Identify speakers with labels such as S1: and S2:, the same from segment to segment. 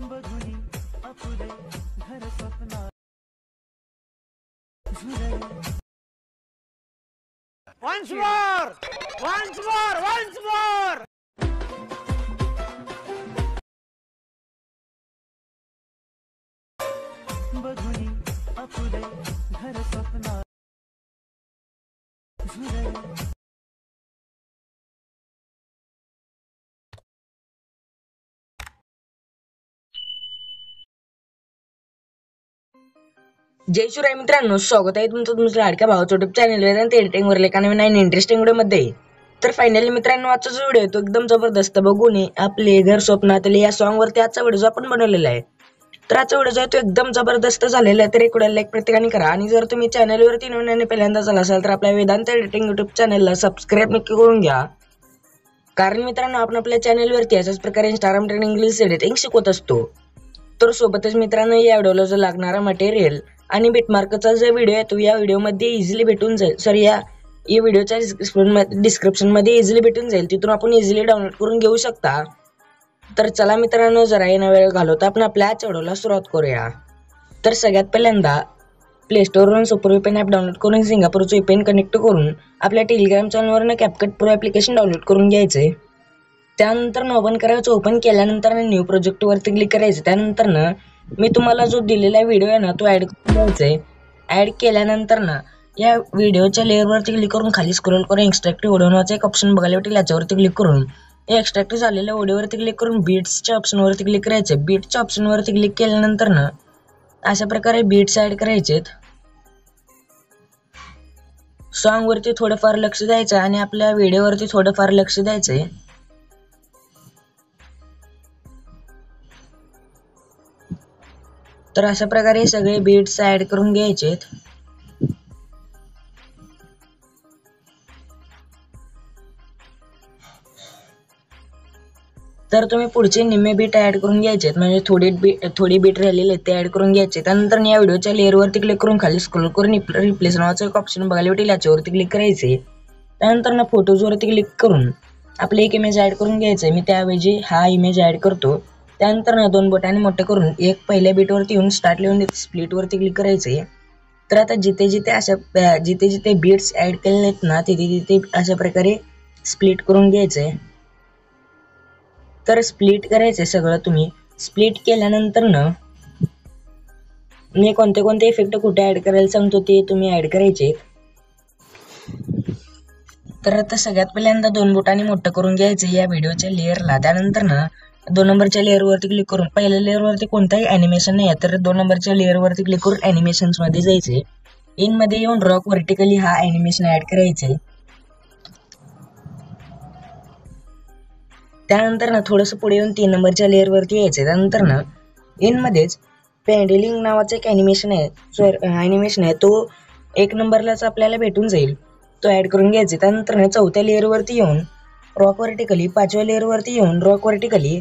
S1: बघुनी आपले घर स्वप्नात झुरळे.
S2: Once more! Once more! Once more!
S1: बघुनी आपले घर स्वप्नात झुरळे.
S3: जय शिवराय मित्रांनो, स्वागत आहे तुमचं तुमच्या लाडक्या भावाचं युट्यूब चॅनल वेदांत एडिटिंग वर एका नवीन इंटरेस्टिंग व्हिडिओ मध्ये. तर फायनली मित्रांनो, आजचा जो व्हिडिओ आहे तो एकदम जबरदस्त. बघून आपले घर स्वप्नातले या सॉन्ग वरती आजचा व्हिडिओ आपण बनवलेला आहे. तर आजचा व्हिडिओ जो आहे तो एकदम जबरदस्त झालेला आहे. तर एक व्हिडिओ लाईक प्रत्येकाने करा आणि जर तुम्ही चॅनलवरती नवीन आणि पहिल्यांदा झाला असाल तर आपल्या वेदांत एडिटिंग युट्यूब चॅनलला सबस्क्राईब नक्की करून घ्या. कारण मित्रांनो, आपण आपल्या चॅनलवरती अशाच प्रकारे इंस्टाग्राम ट्रेंड इंग्लिश एडिटिंग शिकवत असतो. तर सोबतच मित्रांनो, या व्हिडिओला जो लागणारा मटेरियल आणि बिटमार्कचा जो व्हिडिओ आहे तो या व्हिडिओमध्ये इझिली भेटून जाईल. सॉरी, या व्हिडिओच्या डिस्क्रिप्शन मध्ये इझिली भेटून जाईल. तिथून आपण इझिली डाउनलोड करून घेऊ शकता. तर चला मित्रांनो, जरा येणं वेळ घालवता आपण आपल्या व्हिडिओला सुरुवात करूया. तर सगळ्यात पहिल्यांदा प्ले स्टोअरवरून सुपर VPN ॲप डाउनलोड करून सिंगापूरचं VPN कनेक्ट करून आपल्या टेलिग्राम चॅनलवरून कॅपकट प्रो ॲप्लिकेशन डाउनलोड करून घ्यायचे. त्यानंतर ओपन करायचं. ओपन केल्यानंतर न्यू प्रोजेक्ट वरती क्लिक करायचं. त्यानंतर मी तुम्हाला जो दिलेला व्हिडिओ आहे ना तो ऍड करून द्यायचा. ऍड केल्यानंतर या व्हिडिओच्या लेअरवरती क्लिक करून खाली स्क्रोल करून एक्स्ट्रॅक्टिव्ह ऑडिओ नावाचा एक ऑप्शन बघायला भेटेल. याच्यावरती क्लिक करून एक्स्ट्रॅक्टिव्ह झालेल्या ऑडिओवरती क्लिक करून बीट्सच्या ऑप्शनवरती क्लिक करायचं. बीट्सच्या ऑप्शनवरती क्लिक केल्यानंतर अशा प्रकारे बीट्स ऍड करायचे. सॉन्ग वरती थोडंफार लक्ष द्यायचं आणि आपल्या व्हिडिओवरती थोडंफार लक्ष द्यायचंय. तर अशा प्रकारे सगळे बीट्स ऍड करून घ्यायचे. तर तुम्ही पुढचे निम्मे बीट ऍड करून घ्यायचे, म्हणजे थोडी बीट राहिलेले ते ऍड करून घ्यायचे. त्यानंतर या व्हिडिओच्या लेअरवरती क्लिक करून खाली स्क्रोल करून रिप्लेस नावाचं एक ऑप्शन बघायला भेटेल. याच्यावरती क्लिक करायचे. त्यानंतर फोटोजवरती क्लिक करून आपले एक इमेज ऍड करून घ्यायचंय. मी त्याऐवजी हा इमेज ऍड करतो. त्यानंतर दोन बोटाने मोठे करून एक पहिल्या बीटवरती येऊन स्टार्ट लिहून स्प्लिट वरती क्लिक करायचे. तर आता जिथे जिथे बीट्स ऍड केलेले आहेत ना तिथे अशा प्रकारे स्प्लिट करून घ्यायचे. तर स्प्लिट करायचे सगळं. तुम्ही स्प्लिट केल्यानंतर मी कोणते इफेक्ट कुठे ऍड करायला सांगतो ते तुम्ही ऍड करायचे. तर आता सगळ्यात पहिल्यांदा दोन बोटाने मोठं करून घ्यायचं या व्हिडिओच्या लेअरला. त्यानंतर 2 नंबरच्या लेअरवरती क्लिक करून पहिल्या लेअरवरती कोणताही ॲनिमेशन नाही आहे तर 2 नंबरच्या लेअरवरती क्लिक करून ॲनिमेशन्स मध्ये जायचे. इन मध्ये येऊन रॉक व्हर्टिकली हा ॲनिमेशन ऍड करायचे. त्यानंतर थोडंसं पुढे येऊन 3 नंबरच्या लेअरवरती यायचे. त्यानंतर इन मध्येच पेंडिलिंग नावाचं एक ॲनिमेशन आहे तो 1 नंबरलाच आपल्याला भेटून जाईल, तो ऍड करून घ्यायचे. त्यानंतर 4थ्या लेअरवरती येऊन रॉक व्हर्टिकली, 5व्या लेअरवरती येऊन रॉक व्हर्टिकली,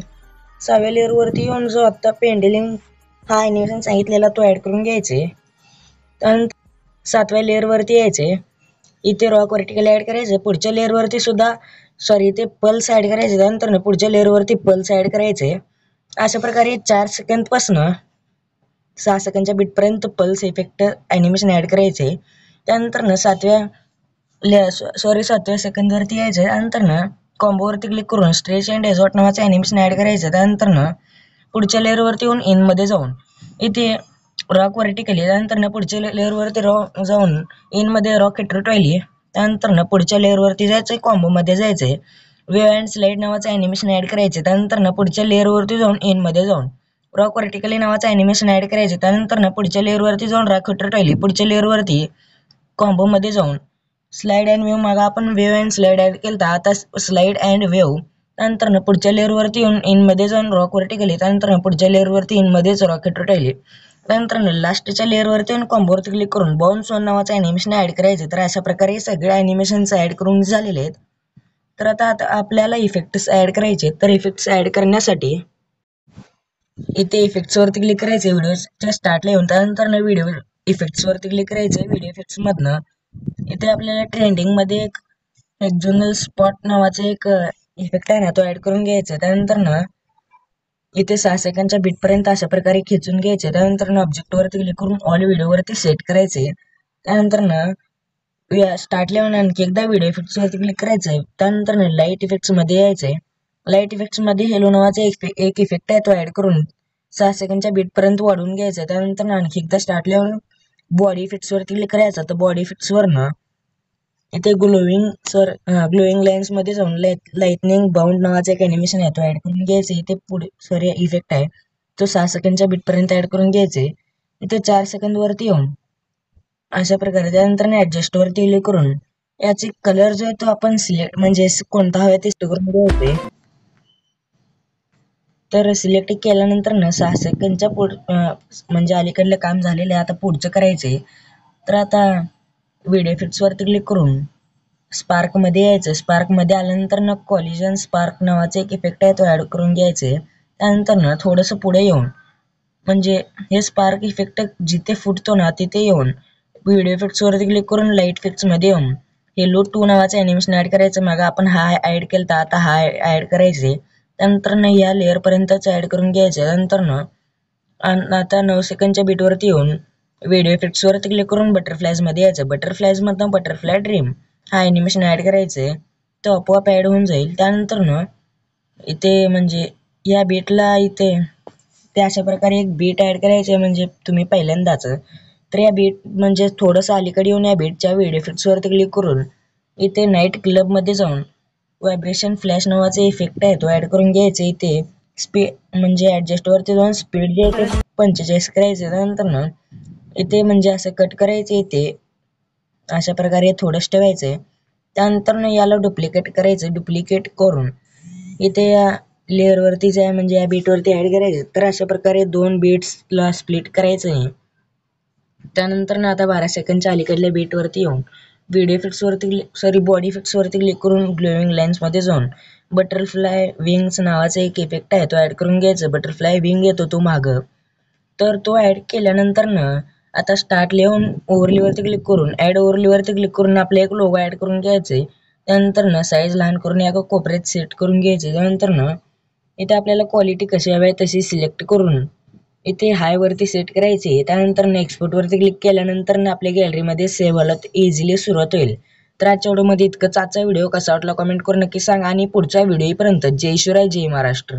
S3: 6व्या लेअरवरती येऊन जो आता पेंडिलिंग हा ॲनिमेशन सांगितलेला तो ऍड करून घ्यायचे. त्यानंतर 7व्या लेअरवरती यायचे. इथे रॉक व्हर्टिकली ऍड करायचे. पुढच्या लेअरवरती सुद्धा इथे पल्स ऍड करायचे. त्यानंतर पुढच्या लेअरवरती पल्स ऍड करायचे. अशा प्रकारे 4 सेकंद पासून 6 सेकंदच्या बीटपर्यंत पल्स इफेक्ट ॲनिमेशन ऍड करायचे. त्यानंतर 7व्या सेकंद वरती यायचे. त्यानंतर कॉम्बोवरती क्लिक करून स्ट्रेच अँड एझॉट नावाचं ॲनिमेशन ऍड करायचं. त्यानंतर पुढच्या लेअरवरती येऊन इन मध्ये जाऊन इथे रॉक व्हर्टिकली, त्यानंतर पुढच्या लेअरवरती जाऊन इन मध्ये रॉक हेट्रोटॉइली, त्यानंतर पुढच्या लेअरवरती जायचंय, कॉम्बो मध्ये जायचंय, वेव्ह अँड स्लाइड नावाचं ॲनिमेशन ऍड करायचे. त्यानंतर पुढच्या लेअरवरती जाऊन इन मध्ये जाऊन रॉक व्हर्टिकली नावाचं ॲनिमेशन ऍड करायचे. त्यानंतर पुढच्या लेअरवरती जाऊन रॉक हेट्रोटॉइली, पुढच्या लेअरवरती कॉम्बो मध्ये जाऊन स्लाइड अँड वेव्ह, मागा आपण वेव्ह अँड स्लाइड ऍड केलता, आता स्लाइड अँड वेव्ह. त्यानंतर पुढच्या लेअरवरती येऊन इन मध्ये जाऊन रॉक व्हर्टिकली, त्यानंतर पुढच्या लेअरवरती इन मध्येच रॉक हेट्रोटॉइली, त्यानंतर लास्टच्या लेअरवरती येऊन कॉम्बोवरती क्लिक करून बाउन्स ऑन नावाचं ॲनिमेशन ऍड करायचे. तर अशा प्रकारे सगळे ॲनिमेशन्स ऍड करून झालेले आहेत. तर आता आपल्याला इफेक्ट्स ऍड करायचे. तर इफेक्ट्स ऍड करण्यासाठी इथे इफेक्ट्स वरती क्लिक करायचे. व्हिडिओच्या स्टार्टला येऊन त्यानंतर व्हिडिओ इफेक्ट्स वरती क्लिक करायचे. व्हिडिओ इफेक्ट्स मधनं इथे आपल्याला ट्रेंडिंग मध्ये एक एक्झोनल स्पॉट नावाचे एक इफेक्ट आहे ना तो ऍड करून घ्यायचा. त्यानंतर इथे 6 सेकंडच्या बीट पर्यंत अशा प्रकारे खेचून घ्यायचे. त्यानंतर ऑब्जेक्ट वरती क्लिक करून ऑल व्हिडिओ वरती सेट करायचे. त्यानंतर स्टार्ट लेवल आणखी एकदा व्हिडिओ इफेक्ट्स वरती क्लिक करायचंय. त्यानंतर लाईट इफेक्ट्स मध्ये यायचंय. लाईट इफेक्ट्स मध्ये हेलो नावाचा एक इफेक्ट आहे तो ऍड करून 6 सेकंडच्या बीट पर्यंत वाढवून घ्यायचा. त्यानंतर आणखी एकदा स्टार्ट लेवल बॉडी इफेक्ट्स वरती क्लिक करायचा. तर बॉडी इफेक्ट्स वरनं इथे ग्लोईंग लाईन्स मध्ये जाऊन लाइटनिंग बाउंड नावाचा एक अॅनिमेशन आहे तो ऍड करून घ्यायचे. इथे पुढे इफेक्ट आहे तो 6 सेकंडच्या बीट पर्यंत ऍड करून घ्यायचे. इथे 4 सेकंद वरती येऊन अशा प्रकारे त्यानंतर ऍडजस्ट वरती क्लिक करून याचे कलर जो आहे तो आपण सिलेक्ट म्हणजे कोणता हवा ते करून घ्यायचे. तर सिलेक्ट केल्यानंतर 6 सेकंडच्या म्हणजे अलीकडलं काम झालेलं आहे. आता पुढचं करायचंय. तर आता व्हिडिओ इफेक्ट्स वरती क्लिक करून स्पार्क मध्ये यायचं. स्पार्क मध्ये आल्यानंतर कॉलिजन स्पार्क नावाचा एक इफेक्ट आहे तो ऍड करून घ्यायचे. त्यानंतर थोडंसं पुढे येऊन म्हणजे हे स्पार्क इफेक्ट जिथे फुटतो ना तिथे येऊन व्हिडिओ इफेक्ट्स वरती क्लिक करून लाईट इफेक्ट्स मध्ये येऊन हेलो 2 नावाचं अॅनिमेशन ऍड करायचं. मग आपण हा ऍड केलता, आता हा ऍड करायचे. त्यानंतर या लेअर पर्यंतच ऍड करून घ्यायचे. त्यानंतर आता 9 सेकंडच्या बीट वरती येऊन व्हिडिओ इफेक्ट्स वरती क्लिक करून बटरफ्लायज मध्ये यायचं. बटरफ्लायज मधनं बटरफ्लाय ड्रीम हा अॅनिमेशन ऍड करायचंय. तो आपोआप ऍड होऊन जाईल. त्यानंतर इथे म्हणजे या बीटला इथे ते अशा प्रकारे एक बीट ऍड करायचे म्हणजे तुम्ही पहिल्यांदाच. तर या बीट म्हणजे थोडंसं अलीकडे येऊन या बीटच्या व्हिडिओ इफेक्ट्स वरती क्लिक करून इथे नाईट क्लब मध्ये जाऊन व्हायब्रेशन फ्लॅश नावाचा इफेक्ट आहे तो ऍड करून घ्यायचे. इथे म्हणजे ऍडजस्ट वरती जाऊन स्पीड जे आहे ते 45 करायचे. त्यानंतर इथे म्हणजे असं कट करायचे. इथे अशा प्रकारे थोडंच ठेवायचंय. त्यानंतर याला डुप्लिकेट करायचं. डुप्लिकेट करून इथे या लेअर वरतीच आहे म्हणजे या बीट वरती ऍड करायचं. तर अशा प्रकारे 2 बीट्सला स्प्लिट करायचं. त्यानंतर आता 12 सेकंडच्या अलीकडल्या बीट वरती येऊन व्हिडिओ इफेक्ट्स वरती बॉडी इफेक्ट्स वरती क्लिक करून ग्लोईंग लाईन्स मध्ये जाऊन बटरफ्लाय विंग्स नावाचा एक इफेक्ट आहे तो ऍड करून घ्यायचा. बटरफ्लाय विंग येतो तो मागं. तर तो ऍड केल्यानंतर आता स्टार्ट लेवल ओव्हरली वरती क्लिक करून ऍड ओव्हरली वरती क्लिक करून आपले एक लोगो ऍड करून घ्यायचे. त्यानंतर साईज लहान करून या कोपऱ्यात सेट करून घ्यायचे. त्यानंतर इथे आपल्याला क्वालिटी कशी हवी आहे तशी सिलेक्ट करून इथे हाय वरती सेट करायचे. त्यानंतर एक्सपोर्ट वरती क्लिक केल्यानंतर आपल्या गॅलरीमध्ये सेव्ह व्हायला इझिली सुरुवात होईल. तर आजच्या व्हिडिओमध्ये इतकंच. आजचा व्हिडिओ कसा वाटला कमेंट करून नक्की सांगा आणि पुढच्या व्हिडिओपर्यंत जय शिवराय जय महाराष्ट्र.